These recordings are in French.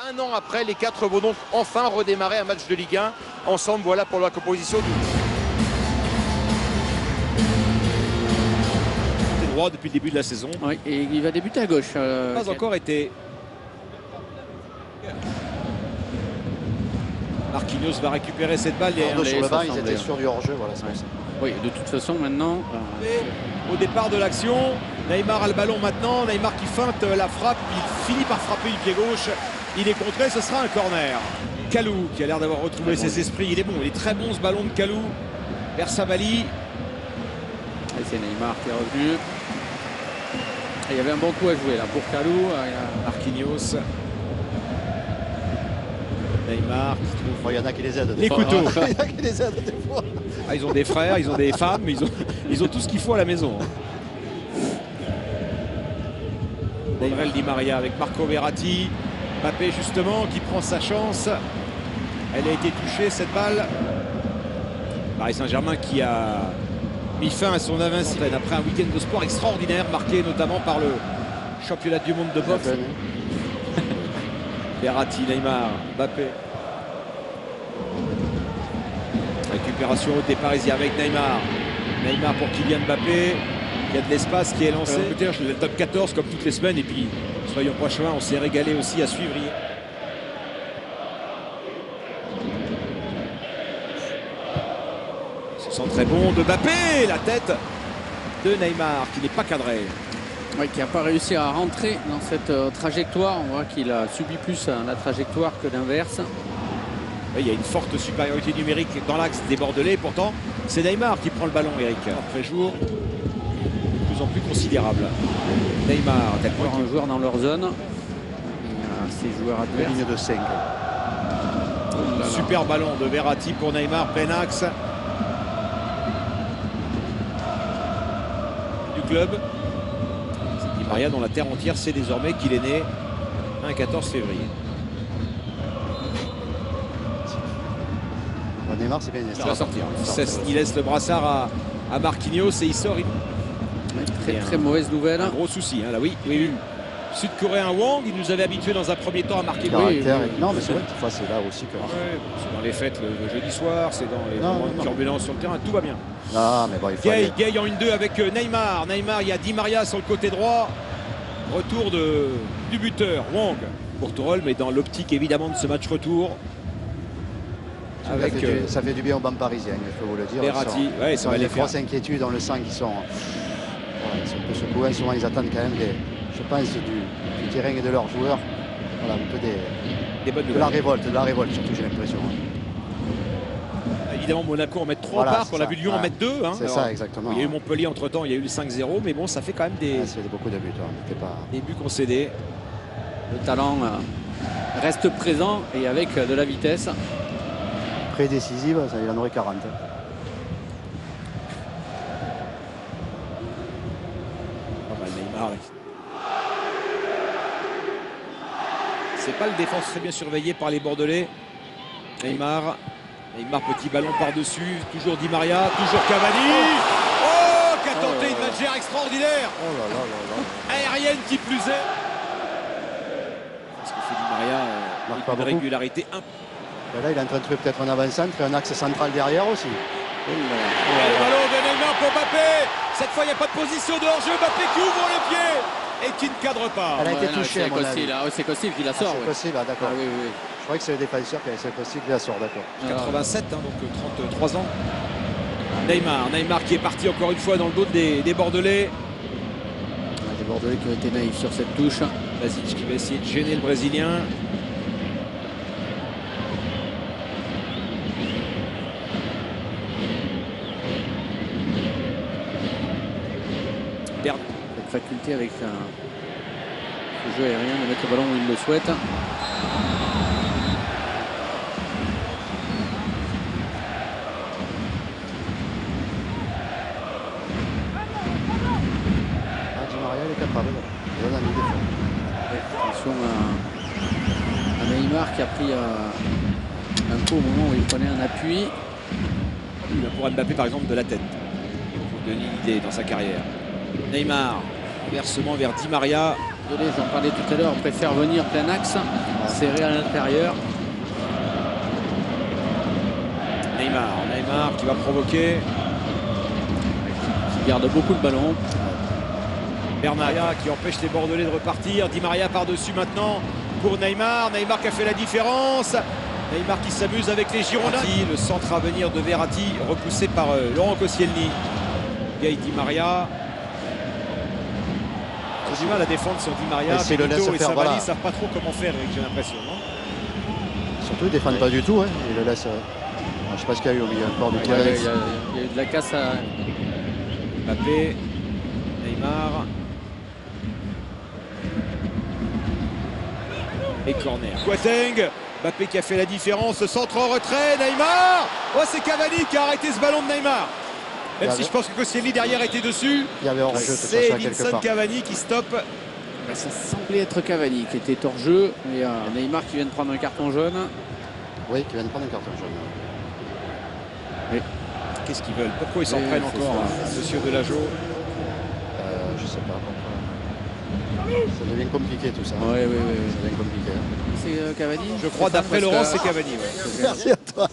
Un an après, les quatre vont donc enfin redémarrer un match de Ligue 1 ensemble. Voilà pour la composition du droit depuis le début de la saison. Oui, et il va débuter à gauche. Pas encore été. Marquinhos va récupérer cette balle. Sur le banc, ils étaient sûrs du hors-jeu. Voilà, c'est pour ça. Oui, de toute façon, maintenant. Au départ de l'action, Neymar a le ballon maintenant. Neymar qui feinte la frappe. Il finit par frapper du pied gauche. Il est contré, ce sera un corner. Kalou qui a l'air d'avoir retrouvé ses esprits. Il est bon, il est très bon ce ballon de Kalou. Vers Savali. Et c'est Neymar qui est revenu. Et il y avait un bon coup à jouer là pour Kalou. Marquinhos. Neymar qui trouve. Il y en a qui les aident. Les couteaux. Il y en a qui les aident des fois. Ah, ils ont des frères, ils ont des femmes, ils ont tout ce qu'il faut à la maison. André Di Maria avec Marco Verratti. Mbappé justement qui prend sa chance. Elle a été touchée cette balle. Paris Saint-Germain qui a mis fin à son invincibilité après un week-end de sport extraordinaire marqué notamment par le championnat du monde de boxe. Verratti, Neymar, Mbappé. Récupération haute des Parisiens avec Neymar. Neymar pour Kylian Mbappé. Il y a de l'espace qui est lancé. Le top 14 comme toutes les semaines. Et puis, soyons pas chouins, on s'est régalé aussi à suivre hier. Ce sent très bon de Mbappé. La tête de Neymar qui n'est pas cadré. Oui, qui n'a pas réussi à rentrer dans cette trajectoire. On voit qu'il a subi plus la trajectoire que l'inverse. Il y a une forte supériorité numérique dans l'axe des Bordelais. Pourtant, c'est Neymar qui prend le ballon, Eric. Après jour, de plus en plus considérable. Neymar, encore un joueur dans leur zone. Il y a ces joueurs adverses. Ligne de 5. Super ballon de Verratti pour Neymar, plein axe. Du club. Di Maria dont la terre entière sait désormais qu'il est né un 14 février. Neymar, c'est bien. Il va sortir. Il laisse le brassard à Marquinhos et il sort. Très mauvaise nouvelle. Un gros souci, hein, là, oui. Sud-Coréen Wang, il nous avait habitués dans un premier temps à marquer. Non, mais c'est vrai que c'est là aussi que. C'est dans les fêtes le jeudi soir, c'est dans les moments de turbulence sur le terrain, tout va bien. Non, mais bon, il faut Gay en 1-2 avec Neymar. Neymar, il y a Di Maria sur le côté droit. Retour du buteur, Wang. Courtourol, mais dans l'optique évidemment de ce match retour. Avec, ça fait du bien aux bancs parisiens, il faut vous le dire. Verratti, ça va les faire. Grosses inquiétudes, on le sent qu'ils sont un peu secoués. Souvent, ils attendent quand même, je pense, du terrain et de leurs joueurs. Voilà, un peu de la révolte, surtout, j'ai l'impression. Évidemment, Monaco en met 3 parts. On a vu Lyon en mettre 2. Hein. C'est ça, exactement. Il y a eu Montpellier entre temps, il y a eu le 5-0, mais bon, ça fait quand même beaucoup de buts. Des buts concédés. Le talent reste présent et avec de la vitesse. Décisive, il en aurait 40. Neymar. C'est pas le défense très bien surveillé par les Bordelais. Neymar, petit ballon par-dessus, toujours Di Maria, toujours Cavani. Oh, qui a tenté une matchère extraordinaire. Oh là là là là. Aérienne qui plus est. Ce que fait Di Maria, une régularité imp. Là, il est en train de trouver peut-être un avant-centre et un axe central derrière aussi. Le ballon de Neymar pour Mbappé. Cette fois, il n'y a pas de position de hors-jeu. Mbappé qui ouvre le pied et qui ne cadre pas. Elle a été touchée, à mon avis. C'est possible qu'il la sort. C'est possible, d'accord. Oui. Je croyais que c'est le défenseur qui c'est possible qu'il la sort, d'accord. 87, hein, donc 33 ans. Neymar qui est parti encore une fois dans le dos des Bordelais. Les Bordelais qui ont été naïfs sur cette touche. Vasic qui va essayer de gêner le Brésilien. Cette faculté avec ce jeu aérien de mettre le ballon où il le souhaite. Di Maria, il est capable. Attention à Neymar qui a pris un coup au moment où il prenait un appui. Il a pour Mbappé par exemple de la tête. Pour donner une idée dans sa carrière. Neymar, versement vers Di Maria. Bordelais, j'en parlais tout à l'heure, préfère venir plein axe, serré à l'intérieur. Neymar qui va provoquer. Il garde beaucoup le ballon. Bernaya qui empêche les Bordelais de repartir. Di Maria par-dessus maintenant pour Neymar. Neymar qui a fait la différence. Neymar qui s'amuse avec les Girondins. Le centre à venir de Verratti, repoussé par Laurent Koscielny. Gay Di Maria. J'ai du mal à défendre sur Di Maria. Benito et Savali ne savent pas trop comment faire, j'ai l'impression. Surtout, ils ne défendent pas du tout. Hein. Ils le laissent. Je ne sais pas ce qu'il y a eu au milieu. Encore du Il y a eu de la casse à. Mbappé, Neymar. Et corner. Boateng, Mbappé qui a fait la différence, centre en retrait, Neymar. Oh, c'est Cavani qui a arrêté ce ballon de Neymar. Même si je pense que Koscielny derrière était dessus. Il y avait hors-jeu, c'est Edinson Cavani qui stoppe. Ça semblait être Cavani qui était hors jeu. Et Neymar qui vient de prendre un carton jaune. Oui, qui vient de prendre un carton jaune. Oui. Qu'est-ce qu'ils veulent? Pourquoi ils s'en prennent encore, monsieur Delageau? Je sais pas. Ça devient compliqué tout ça. Oui. Ça devient compliqué. C'est Cavani? Je crois, d'après Laurent, c'est Cavani. Ouais. Merci à toi.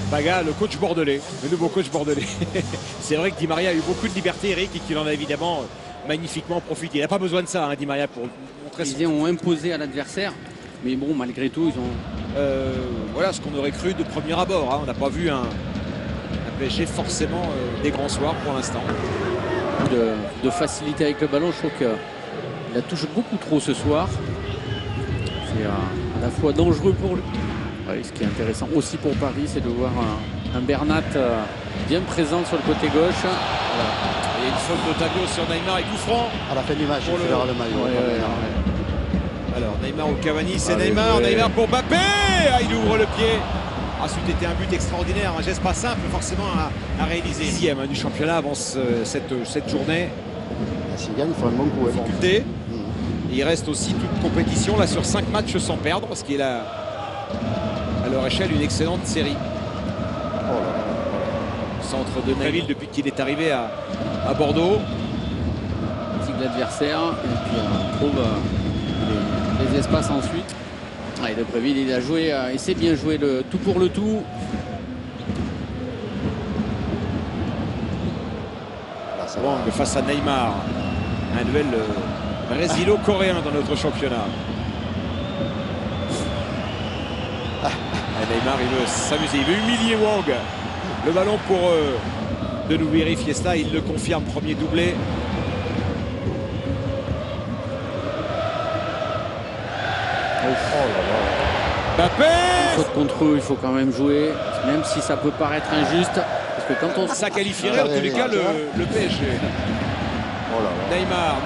Baga, le coach bordelais, le nouveau coach bordelais. C'est vrai que Di Maria a eu beaucoup de liberté, Eric, et qu'il en a évidemment magnifiquement profité. Il n'a pas besoin de ça, hein, Di Maria, pour montrer Ils ont imposé à l'adversaire. Mais bon, malgré tout, ils ont... voilà ce qu'on aurait cru de premier abord. Hein. On n'a pas vu un PSG forcément des grands soirs pour l'instant. De facilité avec le ballon, je trouve qu'il la touche beaucoup trop ce soir. C'est à la fois dangereux pour lui. Ouais, ce qui est intéressant aussi pour Paris, c'est de voir un Bernat bien présent sur le côté gauche. Voilà. Et une faute d'Otavio sur Neymar et coup franc. À la fin du match, il fera le maillot. Alors Neymar ou Cavani, c'est Neymar. Neymar pour Mbappé. Ah, il ouvre le pied. Ah, c'était un but extraordinaire, un geste pas simple forcément à réaliser. 6e du championnat avance cette journée. S'il gagne, il faut un bon coup. Difficulté. Il reste aussi toute compétition là sur 5 matchs sans perdre, ce qui est là à leur échelle une excellente série. Centre de Neville depuis qu'il est arrivé à Bordeaux. De l'adversaire et puis on trouve les espaces ensuite. Ouais, Depréville, il a joué, il sait bien jouer le tout pour le tout. Wang face à Neymar. Un duel brésilo-coréen dans notre championnat. Et Neymar, il veut s'amuser, il veut humilier Wang. Le ballon pour de nous vérifier cela, il le confirme, premier doublé. Mbappé. Faute contre eux, il faut quand même jouer, même si ça peut paraître injuste. Parce que quand on... Ça qualifierait en tous les cas le PSG. Neymar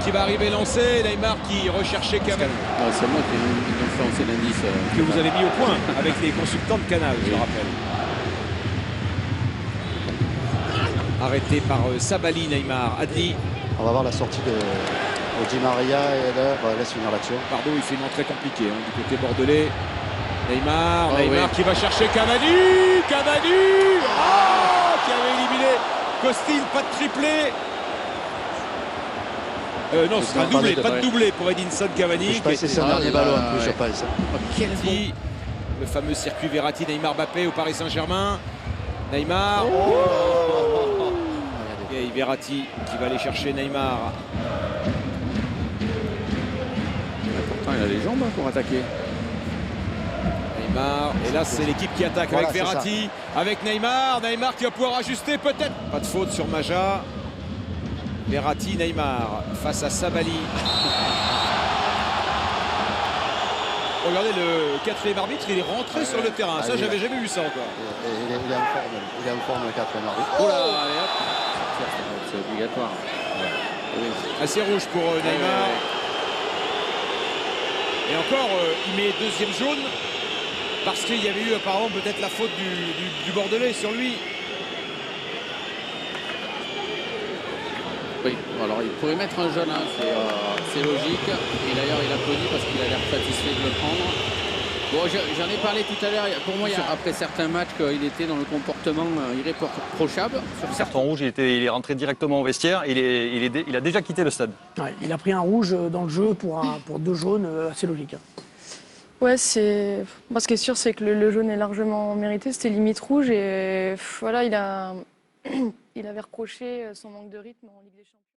qui va arriver lancé, Neymar qui recherchait Cavani. C'est moi qui ai influencé l'indice. Que vous avez mis au point avec les consultants de Canal, je le rappelle. Arrêté par Sabali, Neymar. Adli. On va voir la sortie de Di Maria et là, laisse finir l'action. Pardon, il fait une entrée compliquée du côté bordelais. Neymar qui va chercher Cavani. Qui avait éliminé Costil, pas de triplé. Non, ce sera doublé, pas de doublé pour Edinson Cavani. C'est son dernier ballon en plus, je pense. Le fameux circuit Verratti, Neymar, Mbappé au Paris Saint-Germain. Neymar. Et Verratti qui va aller chercher Neymar. Pourtant, il a les jambes pour attaquer. Neymar. Et là, c'est l'équipe qui attaque avec Verratti, avec Neymar. Neymar qui va pouvoir ajuster peut-être. Pas de faute sur Maja. Verratti, Neymar face à Sabali. Regardez le quatrième arbitre, il est rentré sur le terrain. Ça, j'avais jamais vu ça encore. Il est en forme le quatrième arbitre. Oh là, allez hop. C'est obligatoire. Assez rouge pour Neymar. Et encore, il met deuxième jaune parce qu'il y avait eu apparemment peut-être la faute du Bordelais sur lui. Oui, alors il pourrait mettre un jaune, c'est logique. Et d'ailleurs il applaudit parce qu'il a l'air satisfait de le prendre. Bon, j'en ai parlé tout à l'heure. Pour moi, après certains matchs, il était dans le comportement irréprochable. Sur carton rouge, il est rentré directement au vestiaire. Il a déjà quitté le stade. Ouais, il a pris un rouge dans le jeu pour 2 jaunes, assez logique. Ouais, moi, ce qui est sûr, c'est que le jaune est largement mérité. C'était limite rouge et voilà, il avait reproché son manque de rythme en Ligue des Champions.